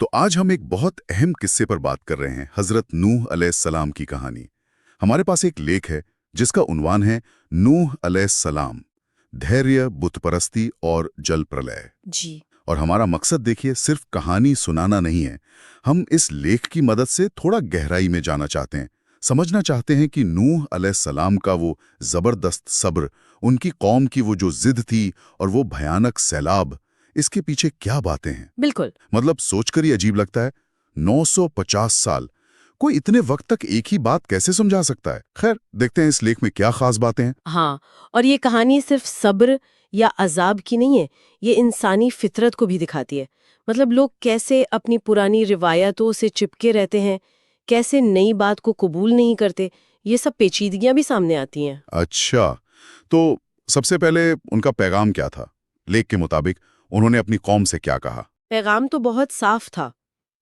تو آج ہم ایک بہت اہم قصے پر بات کر رہے ہیں، حضرت نوح علیہ السلام کی کہانی۔ ہمارے پاس ایک لیکھ ہے جس کا عنوان ہے نوح علیہ السلام، دھیریہ، بت پرستی اور جل پرلے۔ جی اور ہمارا مقصد دیکھیے صرف کہانی سنانا نہیں ہے، ہم اس لیکھ کی مدد سے تھوڑا گہرائی میں جانا چاہتے ہیں، سمجھنا چاہتے ہیں کہ نوح علیہ السلام کا وہ زبردست صبر، ان کی قوم کی وہ جو ضد تھی اور وہ بھیانک سیلاب، اس کے پیچھے کیا باتیں ہیں۔ بالکل۔ مطلب سوچ کر ہی عجیب لگتا ہے، 950 سال کوئی اتنے وقت تک ایک ہی بات کیسے سمجھا سکتا ہے؟ خیر دیکھتے ہیں اس لیکھ میں کیا خاص باتیں ہیں۔ ہاں، اور یہ کہانی صرف صبر یا عذاب کی نہیں ہے، یہ انسانی فطرت کو بھی دکھاتی ہے۔ مطلب لوگ کیسے اپنی پرانی روایتوں سے چپکے رہتے ہیں، کیسے نئی بات کو قبول نہیں کرتے، یہ سب پیچیدگیاں بھی سامنے آتی ہیں۔ اچھا، تو سب سے پہلے ان کا پیغام کیا تھا؟ لیکھ کے مطابق انہوں نے اپنی قوم سے کیا کہا؟ پیغام تو بہت صاف تھا۔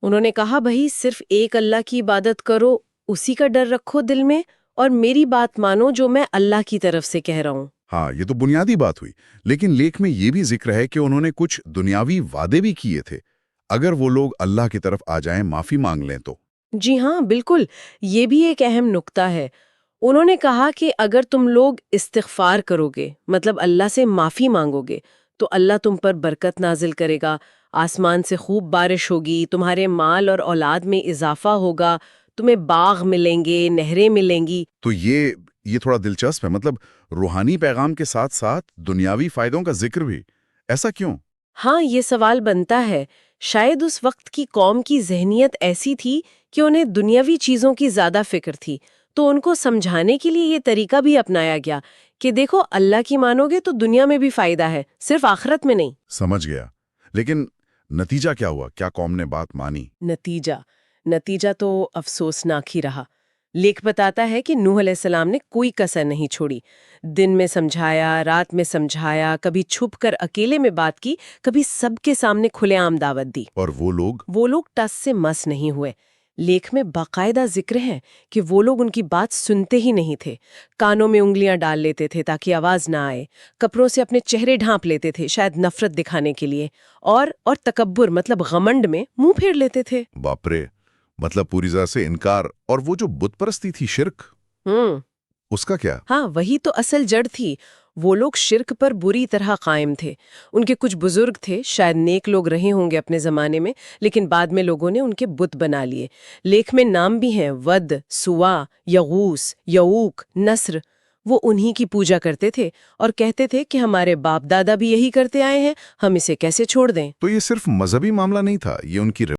انہوں نے کہا بھائی صرف ایک اللہ کی عبادت کرو، اسی کا ڈر رکھو دل میں، اور میری بات مانو جو میں اللہ کی طرف سے کہہ رہا ہوں۔ ہاں، یہ تو بنیادی بات ہوئی، لیکن لیکھ میں یہ بھی ذکر ہے کہ انہوں نے کچھ دنیاوی وعدے بھی کیے تھے، اگر وہ لوگ اللہ کی طرف آ جائیں، معافی مانگ لیں تو۔ جی ہاں، بالکل، یہ بھی ایک اہم نکتہ ہے۔ انہوں نے کہا کہ اگر تم لوگ استغفار کرو گے، مطلب اللہ سے معافی مانگو گے، تو اللہ تم پر برکت نازل کرے گا، آسمان سے خوب بارش ہوگی، تمہارے مال اور اولاد میں اضافہ ہوگا، تمہیں باغ ملیں گے، نہریں ملیں گی۔ تو یہ تھوڑا دلچسپ ہے، مطلب روحانی پیغام کے ساتھ ساتھ دنیاوی فائدوں کا ذکر بھی، ایسا کیوں؟ ہاں، یہ سوال بنتا ہے، شاید اس وقت کی قوم کی ذہنیت ایسی تھی کہ انہیں دنیاوی چیزوں کی زیادہ فکر تھی، تو ان کو سمجھانے کے لیے یہ طریقہ بھی اپنایا گیا کہ دیکھو اللہ کی مانو گے تو دنیا میں بھی فائدہ ہے، صرف آخرت میں نہیں۔ سمجھ گیا، لیکن نتیجہ کیا ہوا؟ کیا قوم نے بات مانی؟ نتیجہ تو افسوسناک ہی رہا۔ لیکھ بتاتا ہے کہ نوح علیہ السلام نے کوئی کسر نہیں چھوڑی، دن میں سمجھایا، رات میں سمجھایا، کبھی چھپ کر اکیلے میں بات کی، کبھی سب کے سامنے کھلے عام دعوت دی۔ اور وہ لوگ ٹس سے مس نہیں ہوئے۔ لیکھ میں باقاعدہ ذکر ہے کہ وہ لوگ ان کی بات سنتے ہی نہیں تھے، کانوں میں انگلیاں ڈال لیتے تھے تاکہ آواز نہ آئے، کپڑوں سے اپنے چہرے ڈھانپ لیتے تھے شاید نفرت دکھانے کے لیے، اور تکبر مطلب غمنڈ میں منہ پھیر لیتے تھے۔ باپ رے، مطلب پوری طرح سے انکار۔ اور وہ جو بت پرستی تھی، شرک، اس کا کیا؟ ہاں، وہی تو اصل جڑ تھی۔ وہ لوگ شرک پر بری طرح قائم تھے۔ ان کے کچھ بزرگ تھے، شاید نیک لوگ رہے ہوں گے اپنے زمانے میں، لیکن بعد میں لوگوں نے ان کے بت بنا لیے۔ لیکھ میں نام بھی ہیں، ود، سوا، یغوس، یعوق، نصر۔ وہ انہی کی پوجا کرتے تھے اور کہتے تھے کہ ہمارے باپ دادا بھی یہی کرتے آئے ہیں، ہم اسے کیسے چھوڑ دیں۔ تو یہ صرف مذہبی معاملہ نہیں تھا، یہ ان کی